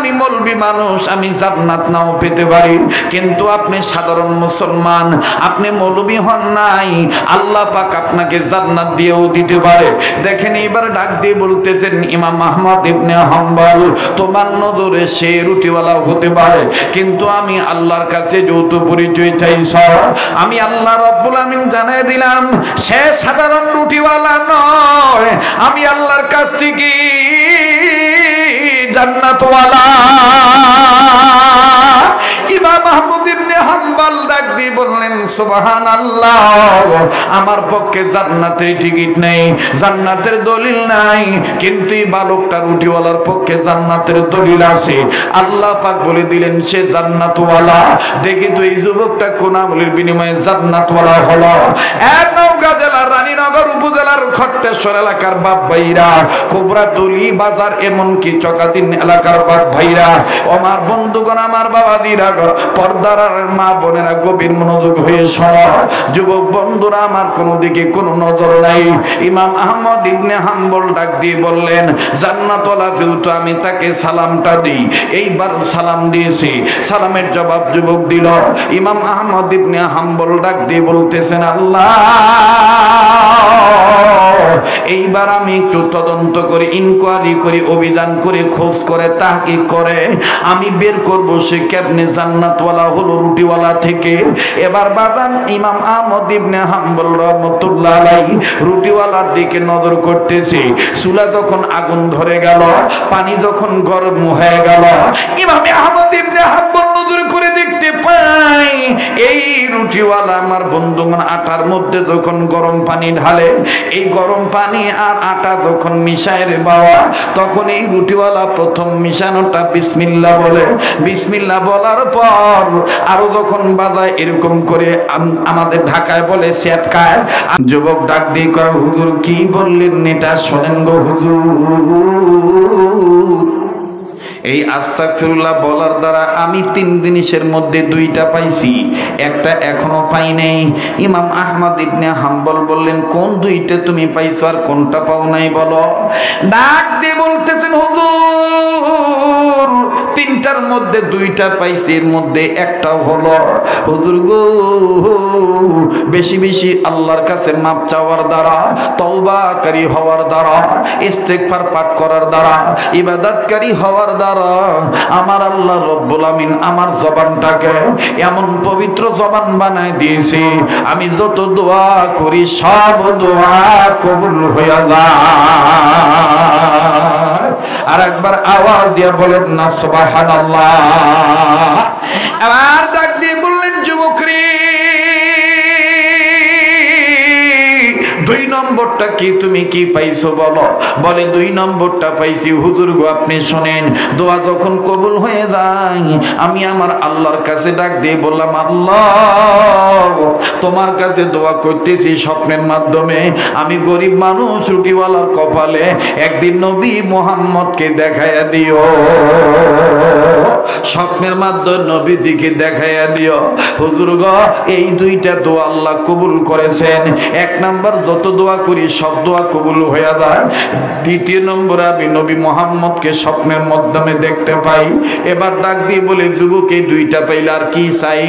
আমি মৌলবি মানুষ, আমি জান্নাত নাও পেতে পারি, কিন্তু আপনি সাধারণ মুসলমান, আপনি মৌলবি হন নাই, আল্লাহ পাক আপনাকে জান্নাত দিয়েও দিতে পারে। দেখেন এবার ডাক দিয়ে বলতেছেন ইমাম আহমদ ইবনে হাম্বল, তোমার নজরে সে রুটিওয়ালা হতে পারে, কিন্তু আমি আল্লাহর কাছে যৌথ পরিচয় চাইছ, আমি আল্লাহ রব্বুল আমিন জানিয়ে দিলাম সে সাধারণ রুটিওয়ালা নয়, আমি আল্লাহর কাছ থেকে জান্নাতওয়ালা। ইমাম আহমদ ইবনে হাম্বল ডাক দিয়ে বললেন সুবহানাল্লাহ, আমার পক্ষে জান্নাতের টিকিট নেই, জান্নাতের দলিল নাই, কিন্তু এই বালকটা রুটিওয়ালার পক্ষে জান্নাতের দলিল আছে। আল্লাহ পাক বলে দিলেন সে জান্নাতওয়ালা। দেখি তো এই যুবকটা কোন আমলের বিনিময়ে জান্নাতওয়ালা হলো। এক নওগাঁ জেলার রানীনগর উপজেলার খট্টেশ্বর এলাকার বাপ ভাইরা, কোবরাতলি বাজার এমনকি চকাদিন এলাকার বাপ ভাইরা, আমার বন্ধুগণ, আমার বাবাদিরা, পর্দার মা বোনেরা গভীর মনোযোগ হয়ে শোনো। যুবক বন্ধুরা আমার কোনো দিকে কোনো নজর নাই। ইমাম আহমদ ইবনে হাম্বল ডাক দিয়ে বললেন জান্নাতওয়ালা যেহেতু আমি তাকে সালামটা দিই। এইবার সালাম দিয়েছি, সালামের জবাব যুবক দিল। ইমাম আহমদ ইবনে হাম্বল ডাক দিয়ে বলতেছেন আল্লাহ, এইবার আমি একটু তদন্ত করে, ইনকোয়ারি করে, অভিযান করে, খোঁজ করে, তাহকিক করে আমি বের করবো সে কেমনে জান্নাতওয়ালা হলো রুটিওয়ালা থেকে। এবার বাদান ইমাম আহমদ ইবনে হাম্বল রাহমাতুল্লাহ আলাইহি রুটিওয়ালার দিকে নজর করতেছে। চুলা যখন আগুন ধরে গেল, পানি যখন গরম হয়ে গেল, ইমাম আহমদ ইবনে হাম্বল নজর করে দেখতে পাই এই রুটিওয়ালা আমার বন্ধুগণ আটার মধ্যে যখন গরম পানি ঢালে, এই গরম পানি আর আটা যখন মিশায় রে বাবা, তখন এই রুটিওয়ালা প্রথম মিশানোটা বিসমিল্লাহ বলে। বিসমিল্লাহ বলার পর আরো যখন বাজায় এরকম করে, আমাদের ঢাকায় বলে সেটকায়। যুবক ডাক দিয়ে কয় হুজুর কি বললেন এটা শোনেন গো হুজুর। এই আস্তাগফিরুল্লাহ বলার দ্বারা আমি 3 জিনিসের মধ্যে 2টা পাইছি, একটা এখনো পাই নাই। ইমাম আহমদ ইবনে হাম্বল বললেন কোন 2টা তুমি পাইছো আর কোনটা পাও নাই বলো। ডাক দিয়ে বলতেছেন হুজুর 3টার মধ্যে 2টা পাইছি, এর মধ্যে একটা হলো হুজুর গো বেশি বেশি আল্লাহর কাছে মাপ চাওয়ার দ্বারা, তওবাকারী হওয়ার দ্বারা, ইস্তেগফার পাঠ করার দ্বারা, ইবাদতকারী হওয়ার দ্বারা আমার আল্লাহ রব্বুল আমিন আমার জবানটাকে এমন পবিত্র জবান বানায় দিয়েছে, আমি যত দোয়া করি সব দোয়া কবুল হয়ে যায়। আর একবার আওয়াজ দিয়ে বলেন না সুবহানাল্লাহ। আবার ডাক দিয়ে বললেন যুবক রে 2 নম্বরটা কি তুমি কি পাইছো বলো। বলে 2 নম্বরটা পাইছি হুজুর গো আপনি শোনেন, দোয়া যখন কবুল হয়ে যায় আমি আমার আল্লাহর কাছে ডাক দিয়ে বললাম আল্লাহ তোমার কাছে দোয়া করতেছি স্বপ্নের মাধ্যমে, আমি গরিব মানুষ রুটিওয়ালার কপালে একদিন নবী মুহাম্মদকে দেখাইয়া দিও, স্বপ্নের মাধ্যমে নবীজিকে দেখাইয়া দিও। হুজুর গো এই 2টা দোয়া আল্লাহ কবুল করেছেন। 1 নাম্বার যত দোয়া করি সব দোয়া কবুল হয়ে যায়। 2 নম্বরে আমি নবী মুহাম্মদকে স্বপ্নের মাধ্যমে দেখতে পাই। এবার ডাক দিয়ে বলে যুবক এই 2টা পাইলে আর কি চাই।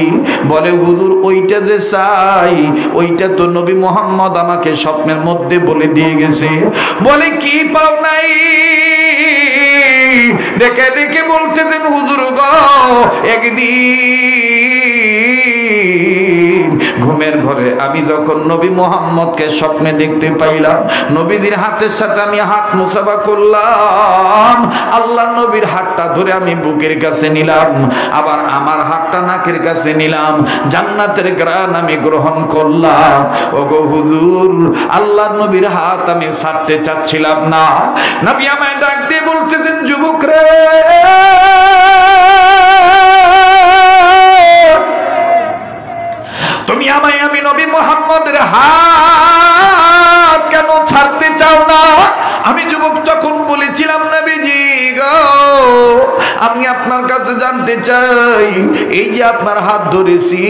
বলে হুজুর ওইটা যে চাই ওইটা তো নবী মুহাম্মদ আমাকে স্বপ্নের মধ্যে বলে দিয়ে গেছে। বলে কি পাও নাই। ডেকে ডেকে বলতেছেন হুজুর গো একদিন ঘুমের ঘরে আমি যখন নবী মুহাম্মদকে স্বপ্নে দেখতে পাইলাম, নবীজির হাতের সাথে আমি হাত মুসাফা করলাম, আল্লাহ নবীর হাতটা ধরে আমি বুকের কাছে নিলাম, আবার আমার হাতটা নাকের কাছে নিলাম, জান্নাতের ঘ্রাণ আমি গ্রহণ করলাম। ওগো হুজুর আল্লাহ নবীর হাত আমি ছাড়তে চাচ্ছিলাম না। নবী আমায় ডাক দিয়ে বলতেছেন যুবক রে তুমি আমায় আমি নবী মুহাম্মদের হাত কেন ছাড়তে চাও না। আমি যুবক তখন বলেছিলাম নবীজি গো আমি আপনার কাছে জানতে চাই এই যে আপনার হাত ধরেছি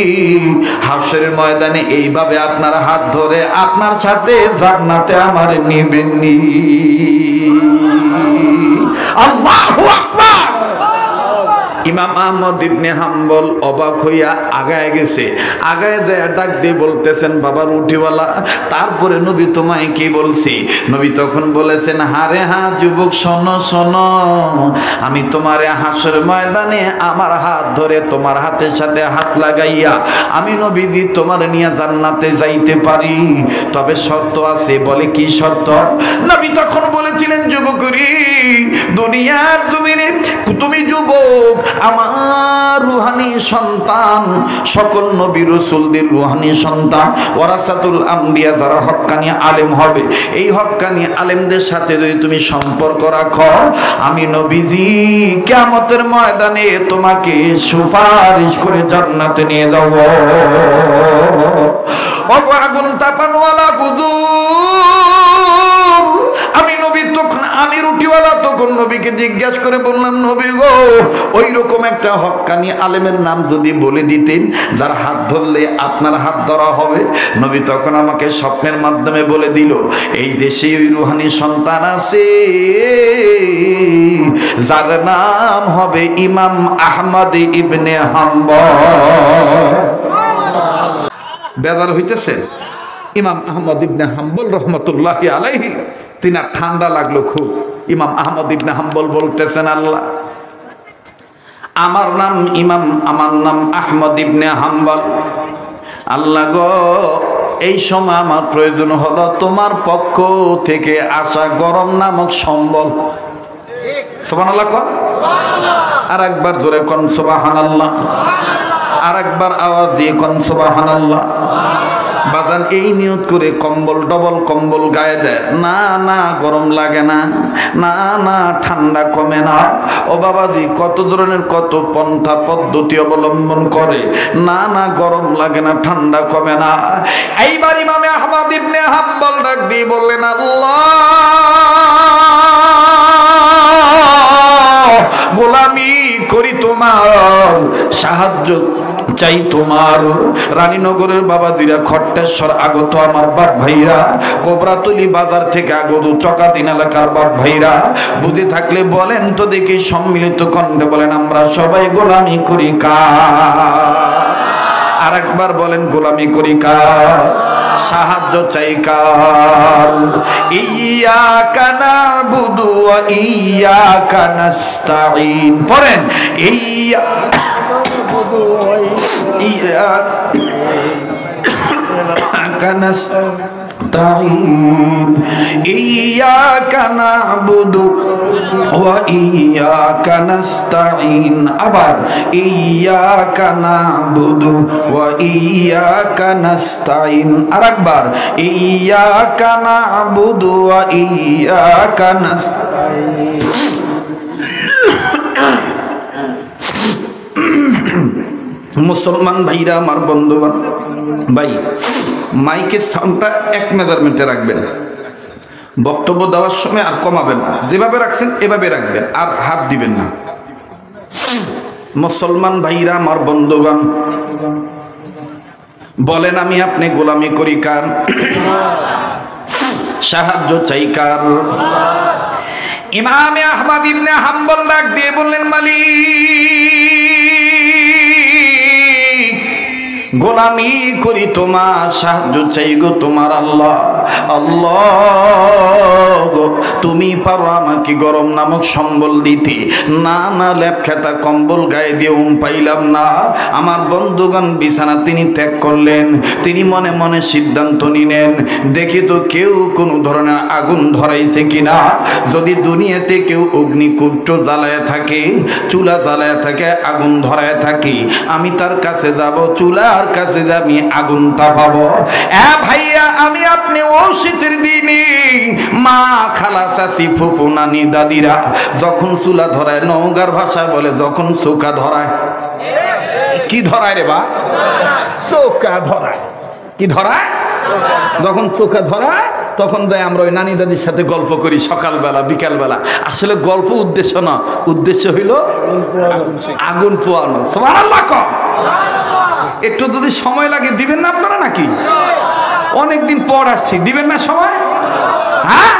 হাশরের ময়দানে এইভাবে আপনার হাত ধরে আপনার সাথে জান্নাতে আমার নিবেননি। আল্লাহু আকবার। আহমদ ইবনে হাম্বল অবাক হইয়া আগায় গেছে, আগায় যায় ডাক দিয়ে বলতেছেন বাবা রুটিওয়ালা, তারপরে নবী তোমায় কি বলছি? নবী তখন বলেছেন হারে হা যুবক শোনো শোনো, আমি তোমার হাসর ময়দানে আমার হাত ধরে তোমার হাতের সাথে হাত লাগাইয়া আমি নবীজি তোমার নিয়ে জান্নাতে যাইতে পারি, তবে শর্ত আছে। বলে কি শর্ত? নবী তখন বলেছিলেন যুবকরি, দুনিয়ার জমিনে তুমি যুবক আমার রুহানি সন্তান, সকল নবী রাসূলদের রুহানি সন্তান, ওয়ারাসাতুল আম্বিয়া, যারা হক্কানি আলেম হবে, এই হক্কানি আলেমদের সাথে যদি তুমি সম্পর্ক রাখো, আমি নবীজি কিয়ামতের ময়দানে তোমাকে সুপারিশ করে জান্নাতে নিয়ে যাব। আগুন তাপানওয়ালা হুজুর, আমি নবী তখন, আমি রুটিওয়ালা তখন নবীকে জিজ্ঞাসা করে বললাম নবী গো, ওই রকম একটা হক্কানি আলেমের নাম যদি বলে দিতেন যার হাত ধরলে আপনার হাত ধরা হবে। নবী তখন আমাকে স্বপ্নের মাধ্যমে বলে দিল, এই দেশে ওই রুহানি সন্তান আছে যার নাম হবে ইমাম আহমদ ইবনে হাম্বল। বেজার হইতেছে? ইমাম আহমদ ইবনে হাম্বল রহমতুল্লাহি আলাইহি, তিনার ঠান্ডা লাগলো খুব। ইমাম আহমদ ইবনে হাম্বল বলতেছেন আল্লাহ, আমার নাম ইমাম, আমার নাম আহমদ ইবনে হাম্বল। আল্লাহ গো, এই সময় আমার প্রয়োজন হলো তোমার পক্ষ থেকে আসা গরম নামক সম্বল। সুবহানাল্লাহ কোন, আর একবার জোরে কোন সুবহানাল্লাহ, আর একবার আওয়াজ দিয়ে কোন সুবহানাল্লাহ। বাজান এই নিয়ত করে কম্বল, ডবল কম্বল গায়ে দেয়, না না গরম লাগে না, না না ঠান্ডা কমে না। ও বাবাজি কত ধরনের কত পন্থা পদ্ধতি অবলম্বন করে, না না গরম লাগে না, ঠান্ডা কমে না। এইবার ইমাম আহমদ ইবনে হাম্বল ডাক দিয়ে বললেন আল্লাহ, গোলামি করি তোমার, সাহায্য চাই তোমার। রানীনগরের বাবাজিরা, খট্টেশ্বর আগত আমার বাপ ভাইরা, কোবরাতলি বাজার থেকে আগত চকাদিন এলাকার বাপ ভাইরা, বুঝে থাকলে বলেন তো দেখি সম্মিলিত কণ্ঠে বলেন আমরা সবাই গোলামি করি কার? আর একবার বলেন গোলামি করি কার? সাহায্য চাই কার? ইয়াকা নাবুদু ওয়া ইয়াকা নাস্তাঈন। পড়েন ইয়াকা নাস্তাঈন, ইয়াকা নাবুদু ওয়া ইয়াকা নাস্তাঈন। আবার ইয়াকা নাবুদু ওয়া ইয়াকা নাস্তাঈন। আরেকবার ইয়াকা নাবুদু ওয়া ইয়াকা নাস্তাঈন। মুসলমান ভাইরা আমার, বন্ধুগণ ভাই, মাইকের সাউন্ডটা 1 মেজারমেন্টে রাখবেন, বক্তব্য দেওয়ার সময় আর কমাবেন না, যেভাবে রাখছেন এভাবে রাখবেন, আর হাত দিবেন না। মুসলমান ভাইরা আমার, বন্ধুগণ বলেন আমি আপনি গোলামি করি কার? সাহায্য চাই কার? ইমাম আহমদ ইবনে হাম্বল ডাক দিয়ে বললেন মালিক, গোলামি করি তোমার, সাহায্য চাই গো তোমার আল্লাহ। আল্লাহ গো, তুমি পারো আমাকে গরম নামক সম্বল দিতে, না না লেপ খেতা কম্বল গায়ে দিয়ে পাইলাম না। আমার বন্ধুগণ বিছানা তিনি ত্যাগ করলেন, তিনি মনে মনে সিদ্ধান্ত নিলেন দেখি তো কেউ কোনো ধরনের আগুন ধরাইছে কিনা। যদি দুনিয়াতে কেউ অগ্নিকুণ্ড জ্বালায় থাকে, চুলা জ্বালায় থাকে, আগুন ধরায় থাকি, আমি তার কাছে যাব, চুলার কাছে যে আমি আগুন তাপাবো। ভাইয়া আমি আপনি ও শীতের দিনে মা, খালা, চাচি, ফুফু, নানি, দাদিরা যখন চুলা ধরায়, নওগাঁর ভাষায় বলে যখন চৌকা ধরায়। কি ধরায় রে বা? চৌকা ধরায়। কি ধরায়? যখন চৌকা ধরায় তখন দেয় আমরা ওই নানি দাদির সাথে গল্প করি সকালবেলা বিকালবেলা। আসলে গল্প উদ্দেশ্য না, উদ্দেশ্য হইল আগুন পোয়ানো। সুবহানাল্লাহ। একটু যদি সময় লাগে দিবেন না আপনারা নাকি? অনেকদিন পর আসছি, দিবেন না সময়? হ্যাঁ,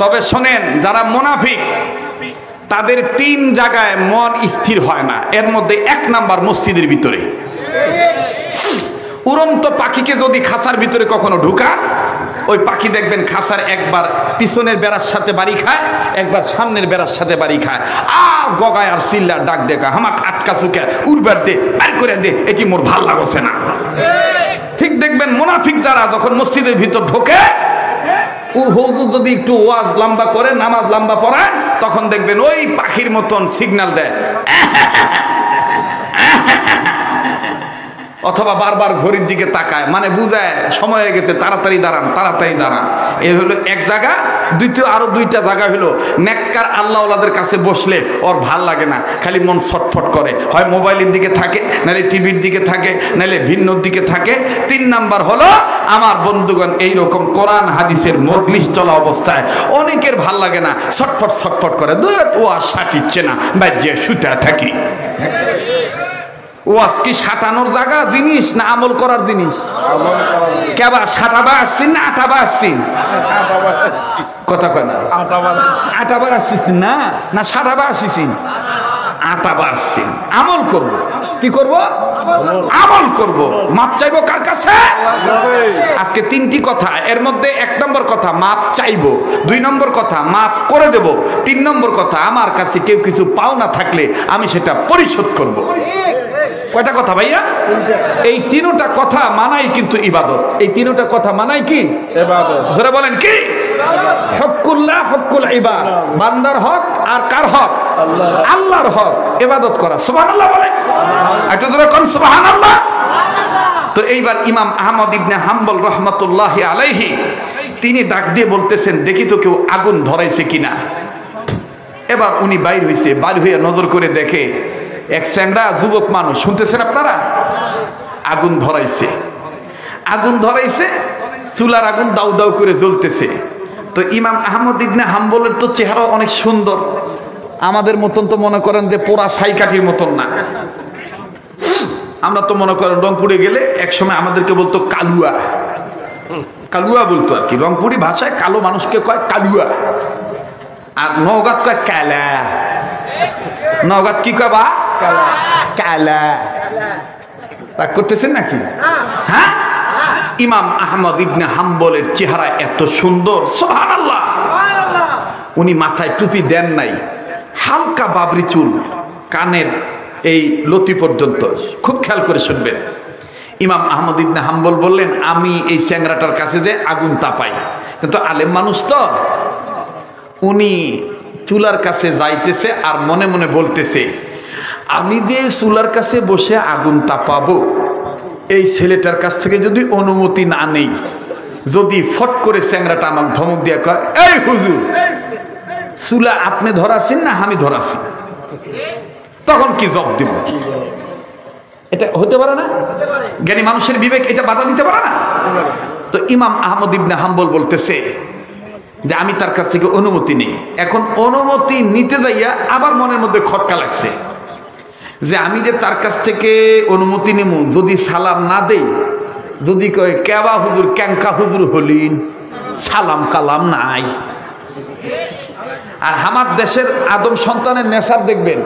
তবে শোনেন, যারা মুনাফিক তাদের 3 জায়গায় মন স্থির হয় না। এর মধ্যে 1 নাম্বার মসজিদের ভিতরে। উড়ন্ত পাখিকে যদি খাঁচার ভিতরে কখনো ঢুকান, ওই পাখি দেখবেন খাঁচার একবার পিছনের বেড়ার সাথে বাড়ি খায়, একবার সামনের বেড়ার সাথে বাড়ি খায়, আর গগায় আর চিল্লার ডাক দেখা হামাক আটকা চুকে উড়বার দে, বাইর করে দে, এটি মোর ভাল লাগছে না। ঠিক দেখবেন মুনাফিক যারা যখন মসজিদের ভিতর ঢোকে, ও হুজুর যদি একটু ওয়াজ লম্বা করে, নামাজ লম্বা পড়ায়, তখন দেখবেন ওই পাখির মতন সিগন্যাল দেয়, অথবা বারবার ঘড়ির দিকে তাকায়, মানে বুঝায় সময় হয়ে গেছে, তাড়াতাড়ি দাঁড়ান, তাড়াতাড়ি দাঁড়ান। এ হলো এক জায়গা। দ্বিতীয় আরো 2টা জায়গা হলো নেককার আল্লাহওয়ালাদের কাছে বসলে ওর ভাল লাগে না, খালি মন ছটফট করে, হয় মোবাইলের দিকে থাকে, নাহলে টিভির দিকে থাকে, নাহলে ভিন্নর দিকে থাকে। 3 নাম্বার হলো আমার বন্ধুগণ, এইরকম কোরআন হাদিসের মজলিস চলা অবস্থায় অনেকের ভাল লাগে না, ছটফট ছটফট করে, ও আশা টিচ্ছে না, বাজ্যে শুতে থাকি। ওয়াজ কি সাটানোর জায়গা জিনিস না আমল করার জিনিস? কেবা সাটাবা আসছেন না আটাবা আসছেন? কথা কয় না, আটাবার আসছিস না, না সাটাবা আসিসিন? আটাবা আসছেন। আমল করব, কি করব? আমল করব। মাপ চাইবো কার কাছে? আজকে 3টি কথা, এর মধ্যে 1 নম্বর কথা মাপ চাইবো, 2 নম্বর কথা মাপ করে দেব, 3 নম্বর কথা আমার কাছে কেউ কিছু পাওনা থাকলে আমি সেটা পরিশোধ করব। কয়টা কথা ভাইয়া? এই 3টা কথা মানাই কিন্তু ইবাদত। এই 3টা কথা মানাই কি ইবাদত? যারা বলেন কি হকুল্লাহ, হকুল ইবাদ, বান্দার হক আর কার হক? আল্লাহর হক, ইবাদত করা। সুবহানাল্লাহ বলেন, একটু জোরে কোন সুবহানাল্লাহ। তো এইবার ইমাম আহমদ ইবনে হাম্বল রহমাতুল্লাহি আলাইহি তিনি ডাক দিয়ে বলতেছেন, দেখি তো কেউ আগুন ধরাইছে কিনা। এবার উনি বাইর হইছে, বাইর হইয়া নজর করে দেখে এক চ্যাংড়া যুবক মানুষ, শুনতেছেন আপনারা, আগুন ধরাইছে। আগুন ধরাইছে, চুলার আগুন দাউ দাউ করে জ্বলতেছে। তো ইমাম আহমদ ইবনে হাম্বলের তো চেহারা অনেক সুন্দর, আমাদের মতন তো মনে করেন যে পোড়া ছাইকাঠির মতন না। আমরা তো মনে করেন রংপুরে গেলে এক সময় আমাদেরকে বলতো কালুয়া, কালুয়া বলতো আর কি, রংপুরি ভাষায় কালো মানুষকে কয় কালুয়া, আর নওগাঁত কয় কালা। নওগাঁত কি কয় বা? কালা। রাগ করতেছেন নাকি? হ্যাঁ, ইমাম আহমদ ইবনে হাম্বলের চেহারা এত সুন্দর, সুবহানাল্লাহ। উনি মাথায় টুপি দেন নাই, হালকা বাবরি চুল, কানের এই লতি পর্যন্ত। খুব খেয়াল করে শুনবেন। ইমাম আহমদ ইবনে হাম্বল বললেন, আমি এই চ্যাংরাটার কাছে যে আগুন তাপাই, কিন্তু আলেম মানুষ তো, উনি চুলার কাছে যাইতেছে আর মনে মনে বলতেছে, আমি যে চুলার কাছে বসে আগুন তাপাবো, এই ছেলেটার কাছ থেকে যদি অনুমতি না নেই, যদি ফট করে চ্যাংরাটা আমাকে ধমক দিয়ে কয়, এই হুজুর, চুলা আপনি ধরাছেন না আমি ধরাছি, তখন কি জবাব দিব? এটা হতে পারে না? জ্ঞানী মানুষের বিবেক এটা বাধা দিতে পারে না? তো ইমাম আহমদ ইবনে হাম্বল বলতেছে যে আমি তার কাছ থেকে অনুমতি নেই। এখন অনুমতি নিতে যাইয়া আবার মনের মধ্যে খটকা লাগছে যে আমি যে তার কাছ থেকে অনুমতি নিব, যদি সালাম না দেই, যদি কয় কেবা হুজুর, ক্যাঙ্কা হুজুর হলিন, সালাম কালাম নাই। আর আমার দেশের আদম সন্তানের নেশার দেখবেন,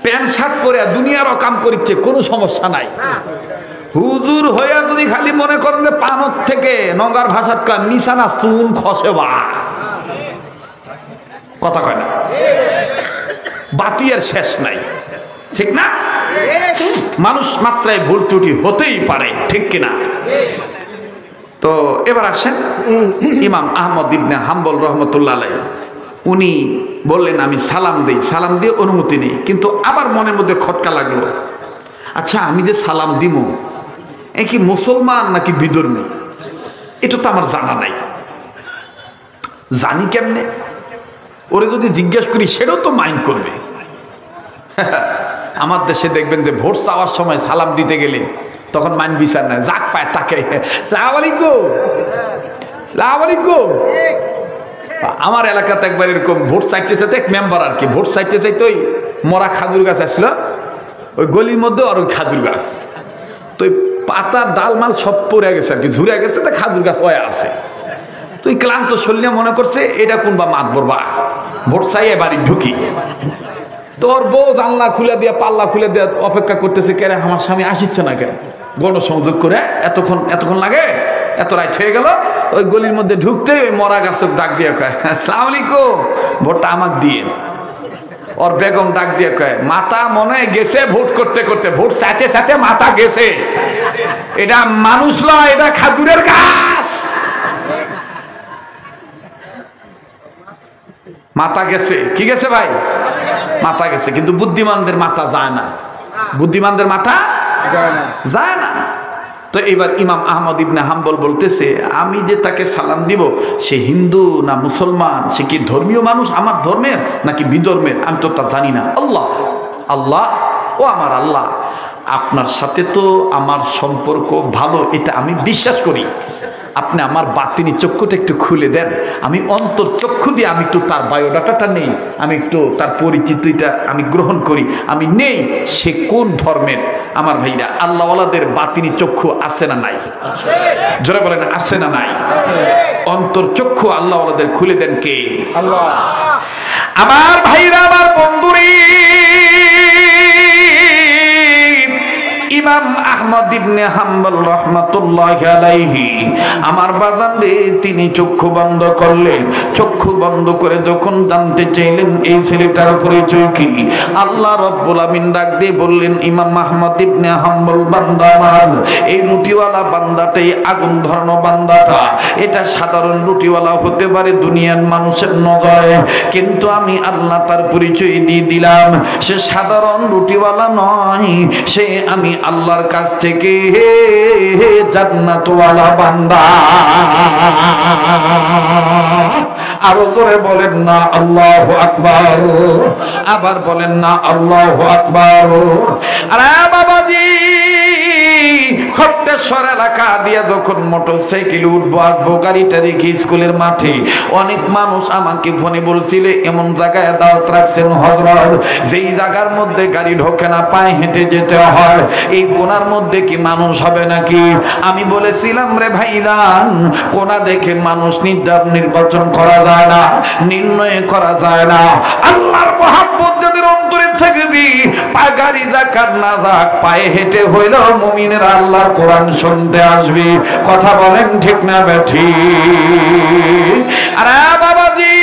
প্যান্ট শার্ট পরে দুনিয়ারও কাম করিচ্ছে, কোনো সমস্যা নাই। হুজুর হইয়া যদি খালি মনে করেন যে পানত থেকে নঙ্গার ভাষাত কয় নিশানা চুন খসে বা, কথা কয় না, বাতিয়ার শেষ নাই, ঠিক না? মানুষ মাত্রায় ভুল ত্রুটি হতেই পারে, ঠিক কিনা? তো এবার আসেন ইমাম আহমদ ইবনে হাম্বল রহমতুল্লাহ আলাইহি, উনি বললেন আমি সালাম দেই, সালাম দিয়ে অনুমতি নেই, কিন্তু আবার মনের মধ্যে খটকা লাগলো, আচ্ছা আমি যে সালাম দিব, এ কি মুসলমান নাকি বিধর্মী, এটা তো আমার জানা নাই, জানি কেমনে? ওরে যদি জিজ্ঞেস করি সেটাও তো মাইন্ড করবে। আমার দেশে দেখবেন যে ভোট চাওয়ার সময় সালাম দিতে গেলে তখন মান বিচার নাই, যাক পায় তাকে সালাম আলাইকুম, সালাম আলাইকুম। আমার এলাকাতে একবার এরকম ভোট চাইতে চাইতে এক মেম্বার আর কি, ভোট চাইতে চাইতে ওই মরা খাজুর গাছ আসলো ওই গলির মধ্যে, আর ওই খাজুর গাছ তো ওই পাতার ডালমাল সব পড়ে গেছে আর কি, ঝুরে গেছে, তো খাজুর গাছ ওয়া আছে। তুই ক্লান্ত শরীরে মনে করছে এটা কোন বা মাত বরবা, ভোট চাইয়ে বাড়ি ঢুকি, তোর বউ জানলা খুলে দিয়ে পাল্লা খুলে দিয়ে অপেক্ষা করতেছে, কে রে আমার স্বামী আসিচ্ছে না কেন, গণসংযোগ করে এতক্ষণ লাগে, এত রাত হয়ে গেল। ওই গলির মধ্যে ঢুকতে মরা গাছের ডাক দিয়ে কয় আসসালামু আলাইকুম, ভোটটা আমাকে দিয়ে। ওর বেগম ডাক দিয়ে কয় মাথা মনে গেছে ভোট করতে করতে, ভোট সাথে সাথে মাথা গেছে, এটা মানুষ নয়, এটা খাজুরের গাছ, মাথা গেছে। কি গেছে ভাই? মাথা গেছে। কিন্তু বুদ্ধিমানদের মাথা যায় না, বুদ্ধিমানদের মাথা যায় না। তো এবার ইমাম আহমদ ইবনে হাম্বল বলতেছে, আমি যে তাকে সালাম দিব সে হিন্দু না মুসলমান, সে কি ধর্মীয় মানুষ আমার ধর্মের নাকি বিধর্মের, আমি তো তা জানি না। আল্লাহ আল্লাহ ও আমার আল্লাহ, আপনার সাথে তো আমার সম্পর্ক ভালো, এটা আমি বিশ্বাস করি, আপনি আমার বাতিনি চক্ষুটা একটু খুলে দেন, আমি অন্তর চক্ষু দিয়ে আমি একটু তার বায়োডাটাটা নেই, আমি একটু তার পরিচিতিটা আমি গ্রহণ করি, আমি নেই সে কোন ধর্মের। আমার ভাইরা, আল্লাহওয়ালাদের বাতিনি চক্ষু আছে না নাই? জোরে বলেন আছে না নাই? অন্তর চক্ষু আল্লাহওয়ালাদের খুলে দেন কে? আল্লাহ। আমার ভাইরা, আমার বন্ধুরি, ইমাম আহমদ ইবনে হাম্বল রাহমাতুল্লাহি আলাইহি আমার বাজান রে, তিনি চক্ষু বন্ধ করলেন। চক্ষু বন্ধ করে যখন জানতে চাইলেন এই ছেলেটার পরিচয় কি, আল্লাহ রাব্বুল আমিন ডাক দিয়ে বললেন, ইমাম আহমদ ইবনে হাম্বল বান্দা আমার, এই রুটিওয়ালা বান্দাটাই আগুন ধরানো বান্দাটা, এটা সাধারণ রুটিওয়ালা হতে পারে দুনিয়ার মানুষের নজরে, কিন্তু আমি আল্লাহ তার পরিচয় দিয়ে দিলাম, সে সাধারণ রুটিওয়ালা নয়, সে আমি আল্লাহর কাছ থেকে জান্নাতওয়ালা বান্দা। আরো জোরে বলেন না আল্লাহু আকবার, আবার বলেন না আল্লাহু আকবার। আরে বাবাজি, খট্টেশ্বর এলাকা দিয়ে যখন মোটরসাইকেল উঠবো আসবো, গাড়িটা রেখে স্কুলের মাঠে, অনেক মানুষ আমাকে ফোনে বলছিল এমন জায়গায় দাওয়াত রাখছেন হযরত, যেই জায়গার মধ্যে গাড়ি ঢোকে না, পায়ে হেঁটে যেতে হয়, এই কোনার মধ্যে কি মানুষ হবে নাকি? আমি বলেছিলাম রে ভাইজান, কোনা দেখে মানুষ নির্বাচন করা যায় না, নির্ণয় করা যায় না। আল্লাহর মহব্বত যাদের অন্তরে থাকবি, গাড়ি যাক আর না যাক, পায়ে হেঁটে হইলেও মুমিনেরা আল্লাহর কোরআন শুনতে আসবি। কথা বলেন ঠিক না বেঠিক? আরে বাবাজি,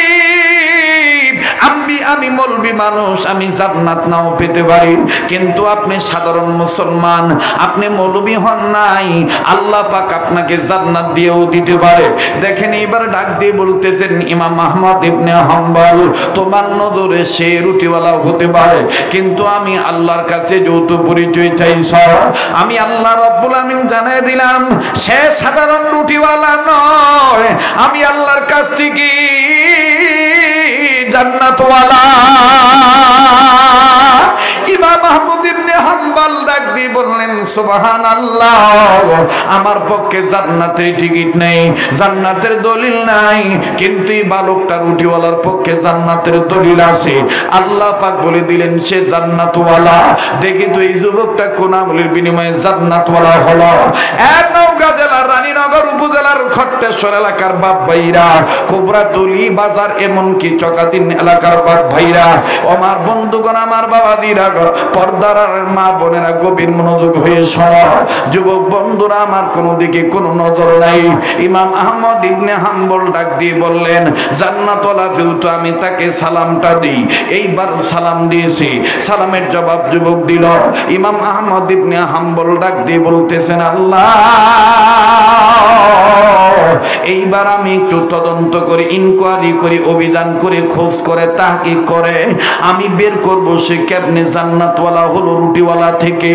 আমি মৌলবি মানুষ, আমি জান্নাত নাও পেতে পারি, কিন্তু আপনি সাধারণ মুসলমান, আপনি মৌলবি হন নাই, আল্লাহ পাক আপনাকে জান্নাত দিয়েও দিতে পারে। দেখেন এবার ডাক দিয়ে বলতেছেন, ইমাম আহমদ ইবনে হাম্বল, তোমার নজরে সে রুটিওয়ালা হতে পারে, কিন্তু আমি আল্লাহর কাছে যৌথ পরিচয় চাইছ, আমি আল্লাহ রাব্বুল আমিন জানিয়ে দিলাম সে সাধারণ রুটিওয়ালা নয়, আমি আল্লাহর কাছ থেকে জান্নাতওয়ালা। ইমাম আহমদ ইবনে হাম্বল ডাক দিয়ে বললেন, সুবহানাল্লাহ, আমার পক্ষে জান্নাতের টিকিট নেই, জান্নাতের দলিল নাই, কিন্তু এই বালকটা রুটিওয়ালার পক্ষে জান্নাতের দলিল আছে। আল্লাহ পাক বলে দিলেন সে জান্নাতওয়ালা। দেখি তো এই যুবকটা কোন আমলের বিনিময়ে জান্নাতওয়ালা হলো। এক নওগাঁ জেলার রানীনগর উপজেলার খট্টেশ্বর এলাকার বাপ ভাইরা, কোবরাতলি বাজার, এমনকি চকাদিন এলাকার বাপ ভাইরা, আমার বন্ধুগণ, আমার বাবাদিরা, পর্দার মা বোনেরা, গভীর মনোযোগ হয়ে শোনো। যুবক বন্ধুরা আমার, কোনো দিকে কোনো নজর নাই। ইমাম আহমদ ইবনে হাম্বল ডাক দিয়ে বললেন, জান্নাতওয়ালা যেহেতু, আমি তাকে সালামটা দিই। এইবার সালাম দিয়েছি, সালামের জবাব যুবক দিল। ইমাম আহমদ ইবনে হাম্বল ডাক দিয়ে বলতেছেন, আল্লাহ, এইবার আমি একটু তদন্ত করি, ইনকোয়ারি করি, অভিযান করে, খোঁজ করে, তাহকিক করে আমি বের করব সে কেমনে জান্নাতওয়ালা হলো রুটিওয়ালা থেকে।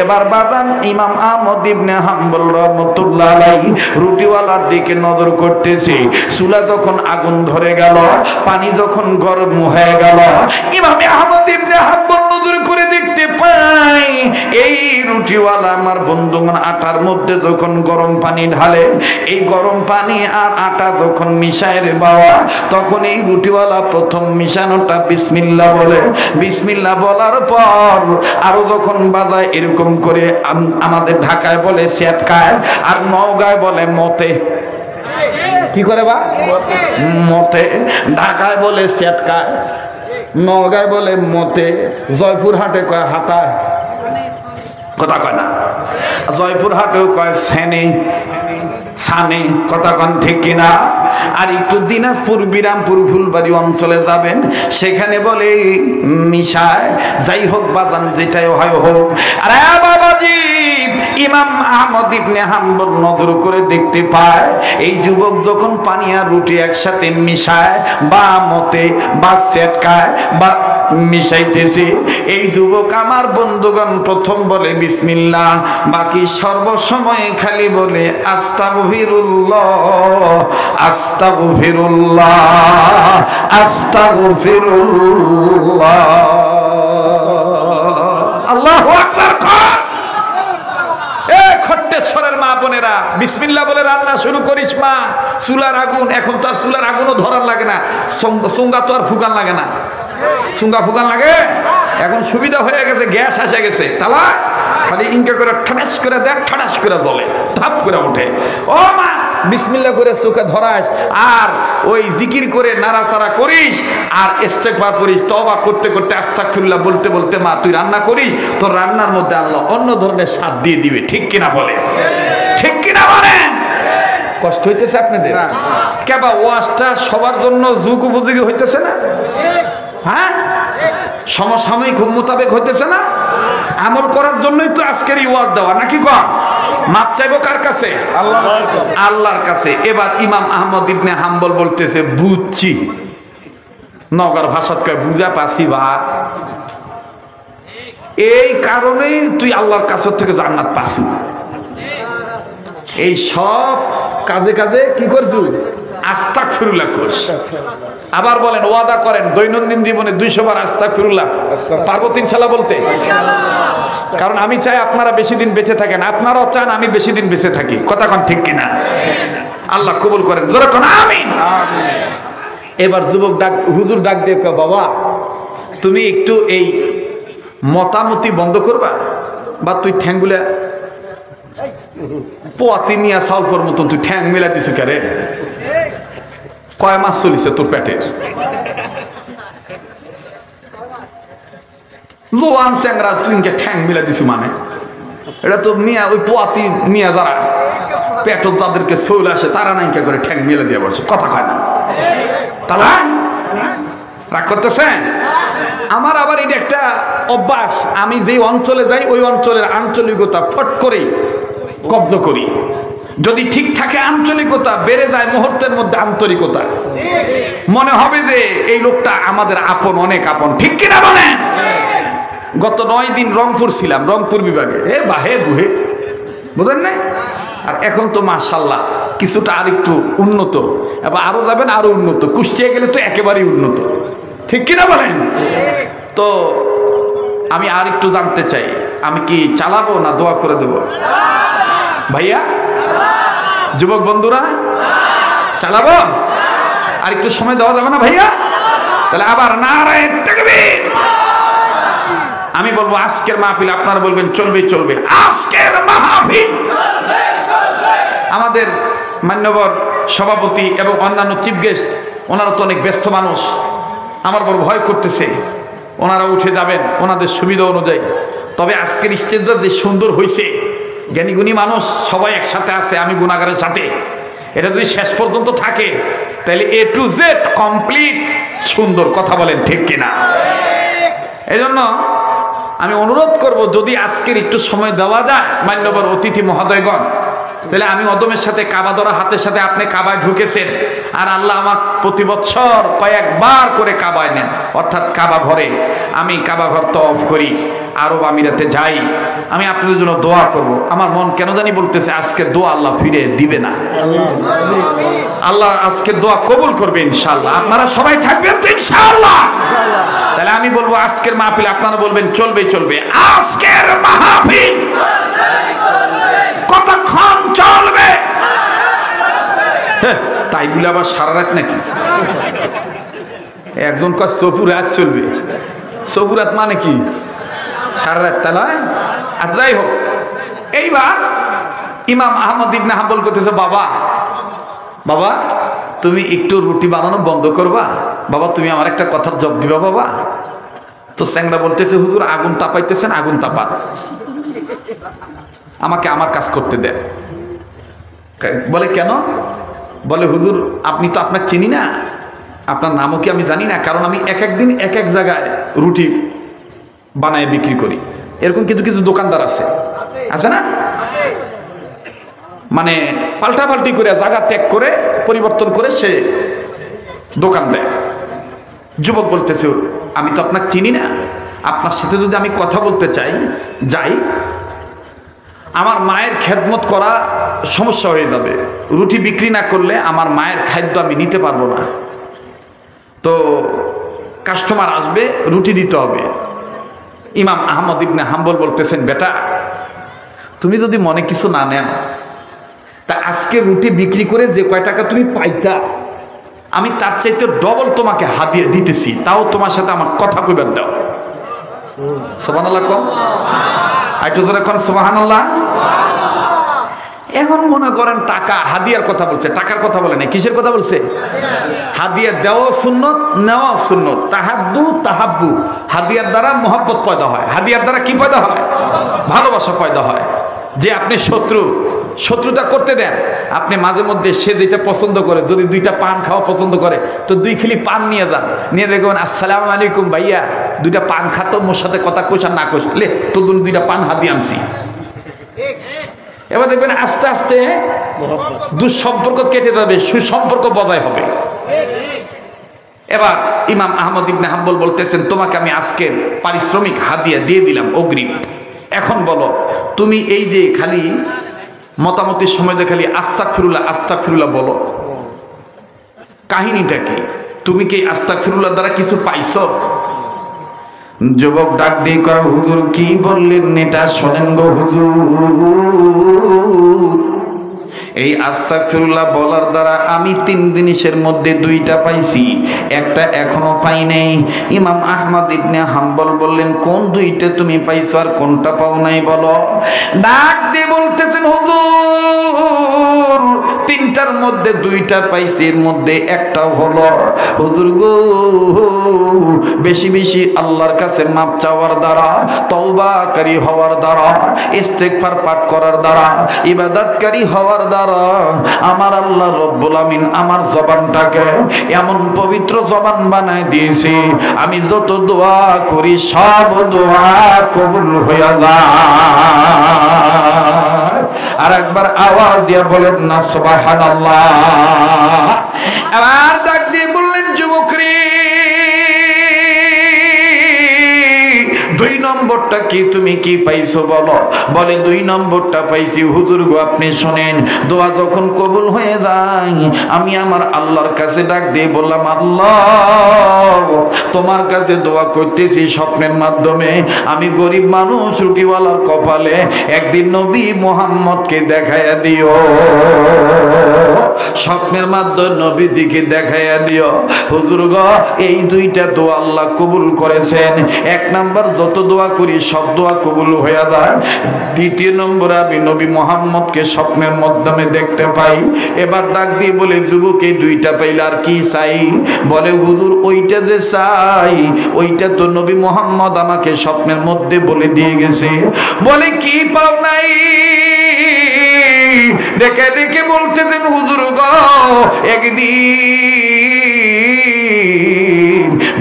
এবার বাদান ইমাম আহমদ ইবনে হাম্বল রাহমাতুল্লাহ আলাইহি রুটিওয়ালার দিকে নজর করতেছে। চুলা যখন আগুন ধরে গেল, পানি যখন গরম হয়ে গেল, ইমাম আহমদ ইবনে হাম্বল নজর করে দেখতে পাই এই রুটিওয়ালা আমার বন্ধুগণ আটার মধ্যে যখন গরম পানি ঢালে, এই গরম পানি আর আটা যখন মিশায় রে বাবা, তখন এই রুটিওয়ালা প্রথম মিশানোটা বিসমিল্লাহ বলে। বিসমিল্লাহ বলার পর আরো যখন বাজায়, এরকম করে আমাদের ঢাকায় বলে সেটকায়, আর নওগাঁয় বলে মতে। কি করে বা মতে, ঢাকায় বলে সেটকায়, নগায় বলে মতে, জয়পুরহাটে কয় হাটায়, কথা কয় না, জয়পুরহাটেও কয় সেনে সানে, কথা কন ঠিক কিনা। আর একটু দিনাজপুর বিরামপুর ফুলবাড়ি অঞ্চলে যাবেন, সেখানে বলে মিশায়। যাই হোক বাজান, যেটাই হয় হোক। আরে বাবাজি, ইমাম আহমদ ইবনে হাম্বল নজর করে দেখতে পায় এই যুবক যখন পানি আর রুটি একসাথে মিশায় বা মতে বা সেটকায় বা মিশাইতেছে, এই যুবক আমার বন্ধুগণ প্রথম বলে বিসমিল্লাহ, বাকি সর্বসময় খালি বলে আস্তাগফিরুল্লাহ আস্তাগফিরুল্লাহ আস্তাগফিরুল্লাহ। আল্লাহু আকবার। খট্টেশ্বরের মা বোনেরা, বিসমিল্লাহ বলে রান্না শুরু করিস মা। চুলার আগুন, এখন তার চুলার আগুনও ধরার লাগে না, সুঙ্গা তো আর ফুকান লাগে না, সুঙ্গা ফুকান লাগে। এখন সুবিধা হয়ে গেছে, গ্যাস এসে গেছে, তালা খালি ইনকা করে ঠাস করে দেখ, ঠাস করে জ্বলে, ধাপ করে ওঠে। ও মা, বিসমিল্লাহ করে চোখে ধরাস আর ওই জিকির করে নাড়াচাড়া করিস আর ইস্তেগফার করিস, তওবা করতে করতে আস্তাগফিরুল্লাহ বলতে বলতে মা তুই রান্না করিস, তোর রান্নার মধ্যে আল্লাহ অন্য ধরনের স্বাদ দিয়ে দিবে। ঠিক কিনা বলে? ঠিক কিনা বলেন? কষ্ট হইতেছে আপনাদের? কেবা ওয়াজটা সবার জন্য যুগ উপযোগী হইতেছে না? হ্যাঁ, সমসাময়িক মোতাবেক হইতেছে না? আমল করার জন্যই তো আজকের এই ওয়াজ দেওয়া, নাকি কম? মাপ চাইবো কার কাছে? আল্লাহর কাছে। এবার ইমাম আহমদ ইবনে হাম্বল বলতেছে বুঝছি, নগর ভাষাত কয় বুঝা পাছি বা, এই কারণেই তুই আল্লাহর কাছ থেকে জান্নাত পাসু। এই সব কাজে কাজে কি করছু? আস্তাগফিরুল্লাহ করছ। আবার বলেন, ওয়াদা করেন দৈনন্দিন জীবনে 200 বার আস্তাগফিরুল্লাহ পারবো ইনশাআল্লাহ বলতে? কারণ আমি চাই আপনারা বেশি দিন বেঁচে থাকেন, আপনারাও চান আমি বেশি দিন বেঁচে থাকি। কথা কোন ঠিক কিনা? আল্লাহ কবুল করেন, জোরে কোন আমিন। এবার যুবক ডাক, হুজুর ডাক দিয়ে কয় বাবা তুমি একটু এই মতামতি বন্ধ করবা, বা তুই ঠ্যাংগুলা পোয়াতি নিয়া সালপর মতন তুই ঠ্যাং মেলা দিছ কারে? কয় মাস চলিছে তোর পেটের? জোয়ান স্যাংরা তুই ঠ্যাং মেলা দিছ মানে? এটা তো নিয়া ওই পোয়াতি নিয়া যারা পেট যাদেরকে চলে আসে তারা নাইকা করে ঠ্যাং মেলা দিয়ে বসে, কথা কয় না। তাহলে রাগ করতেছেন? আমার আবার এটা একটা অভ্যাস, আমি যে অঞ্চলে যাই ওই অঞ্চলের আঞ্চলিকতা ফট করে কব্জ করি। যদি ঠিক থাকে আঞ্চলিকতা, বেড়ে যায় মুহূর্তের মধ্যে আন্তরিকতা, মনে হবে যে এই লোকটা আমাদের আপন, অনেক আপন। ঠিক কিনা বলেন? গত 9 দিন রংপুর ছিলাম, রংপুর বিভাগে, এ বাহে বুহে, বুঝেন না? আর এখন তো মাশাআল্লাহ কিছুটা আরেকটু উন্নত, এবার আরো যাবেন আরো উন্নত, কুষ্টিয়া গেলে তো একেবারেই উন্নত। ঠিক কিনা বলেন? তো আমি আর একটু জানতে চাই, আমি কি চালাবো না দোয়া করে দেব? ভাইয়া, যুবক বন্ধুরা, চালাবো? আর একটু সময় দেওয়া যাবে না ভাইয়া? তাহলে আবার নারায়ে তাকবীর। আমি বলবো আজকের মাহফিল, আপনারা বলবেন চলবে চলবে। আজকের মাহফিল আমাদের মান্যবর সভাপতি এবং অন্যান্য চিফ গেস্ট, ওনারা তো অনেক ব্যস্ত মানুষ, আমার বড় ভয় করতেছে, ওনারা উঠে যাবেন ওনাদের সুবিধা অনুযায়ী। তবে আজকের স্টেজটা যে সুন্দর হয়েছে, জ্ঞানীগুণী মানুষ সবাই একসাথে আছে, আমি গুণাগারের সাথে, এটা যদি শেষ পর্যন্ত থাকে তাহলে A to Z কমপ্লিট সুন্দর। কথা বলেন ঠিক কিনা? এই জন্য আমি অনুরোধ করব, যদি আজকের একটু সময় দেওয়া যায় মান্যবর অতিথি মহোদয়গণ, তাহলে আমি অদমের সাথে কাবা ধরা হাতের সাথে আপনি কাবায় ঢুকেছেন, আর আল্লাহ আমার প্রতি বছর কয়েকবার করে কাবায় নেন, অর্থাৎ কাবা ঘরে। আমি কাবা ঘর তওয়াফ করি, আরব আমিরাতে যাই, আমি আপনাদের জন্য দোয়া করব। আমার মন কেন জানি বলতেছে আজকে দোয়া আল্লাহ ফিরে দিবে না, আল্লাহ আজকে দোয়া কবুল করবে ইনশাআল্লাহ। আপনারা সবাই থাকবেন তো ইনশাআল্লাহ? তাহলে আমি বলবো আজকের মাহফিল, আপনারা বলবেন চলবে চলবে। আজকের মাহফিল কতক্ষণ চলবে? তাই বলে আবার সারা রাত নাকি? একজন কয় সফু রাত চলবে। সফু রাত মানে কি? সারা রাত, তা নয়? আচ্ছা যাই হোক, এইবার ইমাম আহমদ ইবনে হাম্বল করতেছে বাবা বাবা তুমি একটু রুটি বানানো বন্ধ করবা, বাবা তুমি আমার একটা কথার জবাব দিবা বাবা। তো স্যাংরা বলতেছে হুজুর আগুন তাপাইতেছেন, আগুন তাপান, আমাকে আমার কাজ করতে দেন। বলে কেন? বলে হুজুর আপনি তো আপনার চিনি না, আপনার নামও কি আমি জানি না, কারণ আমি এক এক দিন এক এক জায়গায় রুটি বানায় বিক্রি করি। এরকম কিছু কিছু দোকানদার আছে, আছে না? মানে পাল্টাপাল্টি করে জায়গা ত্যাগ করে পরিবর্তন করে সে দোকান দেয়। যুবক বলতেছে আমি তো আপনাকে চিনি না, আপনার সাথে যদি আমি কথা বলতে চাই যাই, আমার মায়ের খেদমত করা সমস্যা হয়ে যাবে, রুটি বিক্রি না করলে আমার মায়ের খাদ্য আমি নিতে পারবো না, তো কাস্টমার আসবে রুটি দিতে হবে। ইমাম আহমদ ইবনে হাম্বল বলতেছেন বেটা তুমি যদি মনে কিছু না নেও, তা আজকে রুটি বিক্রি করে যে কয় টাকা তুমি পাইতা আমি তার চাইতে ডবল তোমাকে হাদিয়া দিতেছি, তাও তোমার সাথে আমার কথা কইবার দাও। সুবহানাল্লাহ কম আইটু জোরে কোন সুবহানাল্লাহ। এখন মনে করেন টাকা হাদিয়ার কথা বলছে, টাকার কথা বলে না, কিসের কথা বলছে? হাদিয়া দেওয়া সুন্নত, নেওয়া সুন্নত। তাহাদ্দু তাহাব্বু, হাদিয়ার দ্বারা মহব্বত পয়দা হয়। হাদিয়ার দ্বারা কি পয়দা হয়? ভালোবাসা পয়দা হয়। যে আপনি শত্রুতা করতে দেন, আপনি মাঝে মধ্যে সে যেটা পছন্দ করে, যদি দুইটা পান খাওয়া পছন্দ করে তো 2 খিলি পান নিয়ে যান, নিয়ে দেখবেন আসসালামু আলাইকুম ভাইয়া, 2টা পান খাতো, মোর সাথে কথা কোষ আর না কোষ, লে তোর জন্য 2টা পান হাতি আনছি। এবার দেখবেন আস্তে আস্তে দুঃসম্পর্ক কেটে যাবে, সুসম্পর্ক বজায় হবে। এবার ইমাম আহমদ ইবনে হাম্বল বলতেছেন তোমাকে আমি আজকে পারিশ্রমিক হাদিয়া দিয়ে দিলাম অগ্রিম, এখন বলো তুমি এই যে খালি মতামতের সময় যে খালি আস্তাগফিরুল্লাহ আস্তাগফিরুল্লাহ বলো, কাহিনীটা কি? তুমি কি আস্তাগফিরুল্লাহ দ্বারা কিছু পাইছো? যুবক ডাক দিয়ে কয় হুজুর কি বললেন এটা শোনেন গো হুজুর, এই আস্তাগফিরুল্লাহ বলার দ্বারা আমি 3 জিনিসের মধ্যে 2টা পাইছি, একটা এখনো পাই নাই। ইমাম আহমদ ইবনে হাম্বল বললেন কোন 2টা তুমি পাইছো আর কোনটা পাও নাই বলো? ডাক দিয়ে বলতেছেন হুজুর 3টার মধ্যে 2টা পাইছি, এর মধ্যে একটা হলো হুজুর গো বেশি বেশি আল্লাহর কাছে মাপ চাওয়ার দ্বারা, তওবাকারী হওয়ার দ্বারা, ইস্তেগফার পাঠ করার দ্বারা, ইবাদতকারী হওয়ার দ্বারা আমার আল্লাহ রব্বুল আমিন আমার জবানটাকে এমন পবিত্র জবান বানায় দিয়েছি, আমি যত দোয়া করি সব দোয়া কবুল হয়ে যায়। আর একবার আওয়াজ দিয়ে বলেন না সুবহানাল্লাহ। আবার ডাক দিয়ে বললেন যুবক রে 2 নম্বরটা কি তুমি কি পাইছো বলো? বলে 2 নম্বরটা পাইছি হুজুর গো আপনি শুনেন, দোয়া যখন কবুল হয়ে যায় আমি আমার আল্লাহর কাছে ডাক দিয়ে বললাম আল্লাহ তোমার কাছে দোয়া করতেছি স্বপ্নের মাধ্যমে, আমি গরিব মানুষ রুটিওয়ালার কপালে একদিন নবী মুহাম্মদকে দেখাইয়া দিও, স্বপ্নের মাধ্যমে নবীজিকে দেখাইয়া দিও। হুজুর গো এই 2টা দোয়া আল্লাহ কবুল করেছেন। 1 নাম্বার যত দোয়া করি সব দোয়া কবুল হয়ে যায়। 2 নম্বরে আমি নবী মুহাম্মদকে স্বপ্নের মাধ্যমে দেখতে পাই। এবার ডাক দিয়ে বলে যুবক এই 2টা পাইলে আর কি চাই? বলে হুজুর ওইটা যে চাই ওইটা তো নবী মুহাম্মদ আমাকে স্বপ্নের মধ্যে বলে দিয়ে গেছে। বলে কি পাও নাই? ডেকে ডেকে বলতেছেন হুজুর গো একদিন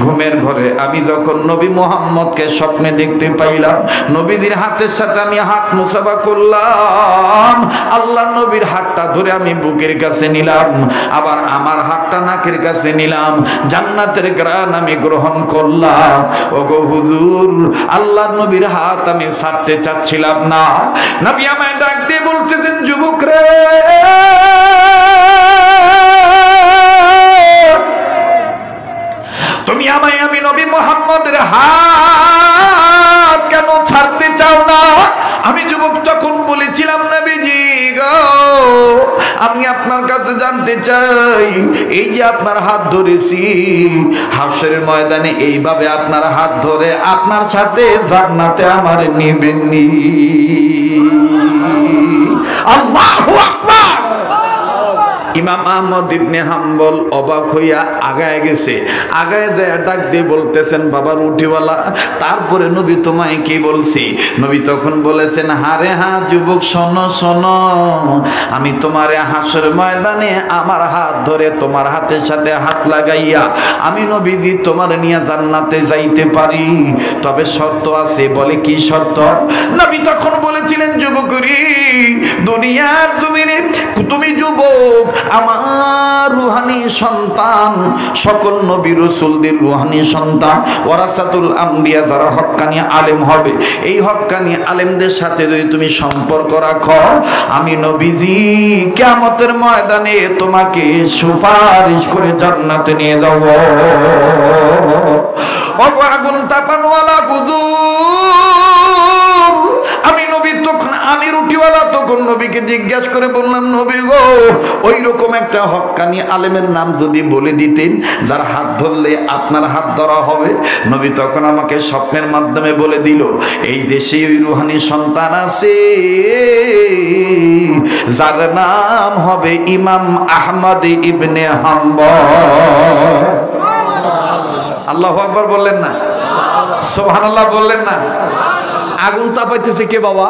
ঘুমের ঘরে আমি যখন নবী মুহাম্মদকে স্বপ্নে দেখতে পাইলাম, নবীজির হাতের সাথে আমি হাত মুসাফা করলাম, আল্লাহ নবীর হাতটা ধরে আমি বুকের কাছে নিলাম, আবার আমার হাতটা নাকের কাছে নিলাম, জান্নাতের ঘ্রাণ আমি গ্রহণ করলাম। ওগো হুজুর আল্লাহ নবীর হাত আমি ছাড়তে চাচ্ছিলাম না। নবী আমায় ডাক দিয়ে বলতেছেন যুবক রে তুমি আমায় আমি নবী মুহাম্মদের হাত কেন ছাড়তে চাও না? আমি যুবক তখন বলেছিলাম নবীজি গো আমি আপনার কাছে জানতে চাই এই যে আপনার হাত ধরেছি হাশরের ময়দানে এইভাবে আপনার হাত ধরে আপনার সাথে জান্নাতে আমার নিবেননি? আল্লাহু আকবার। ইমাম আহমদ ইবনে হাম্বল অবাক হইয়া আগায় গেছে, আগায় যায় ডাক দিয়ে বলতেছেন, বাবা রুটিওয়ালা, তারপরে নবী তোমায় কি বলছি? নবী তখন বলেছেন, হারে হা যুবক, শোনো শোনো, আমি তোমারে হাসর ময়দানে আমার হাত ধরে তোমার হাতের সাথে হাত লাগাইয়া আমি নবীজি তোমার নিয়ে জান্নাতে যাইতে পারি, তবে শর্ত আছে। বলে কি শর্ত? নবী তখন বলেছিলেন, যুবকরি, দুনিয়ার জমিনে তুমি যুবক, আমার রুহানি সন্তান, সকল নবী রাসূলদের রুহানি সন্তান, ওয়ারাসাতুল আম্বিয়া, যারা হক্কানি আলেম হবে, এই হক্কানি আলেমদের সাথে যদি তুমি সম্পর্ক রাখো, আমি নবীজি কিয়ামতের ময়দানে তোমাকে সুপারিশ করে জান্নাতে নিয়ে যাব। আগুন তাপানওয়ালা হুজুর, আমি নবী তখন, আমি রুটিওয়ালা তখন নবীকে জিজ্ঞাসা করে বললাম, নবী গো, ওই রকম একটা হক্কানি আলেমের নাম যদি বলে দিতেন যার হাত ধরলে আপনার হাত ধরা হবে। নবী তখন আমাকে স্বপ্নের মাধ্যমে বলে দিল, এই দেশে ওই রুহানি সন্তান আছে যার নাম হবে ইমাম আহমদ ইবনে হাম্বল। আল্লাহু আকবার বললেন না? সুবহানাল্লাহ বললেন না? আগুন তাপাইতেছে কে বাবা?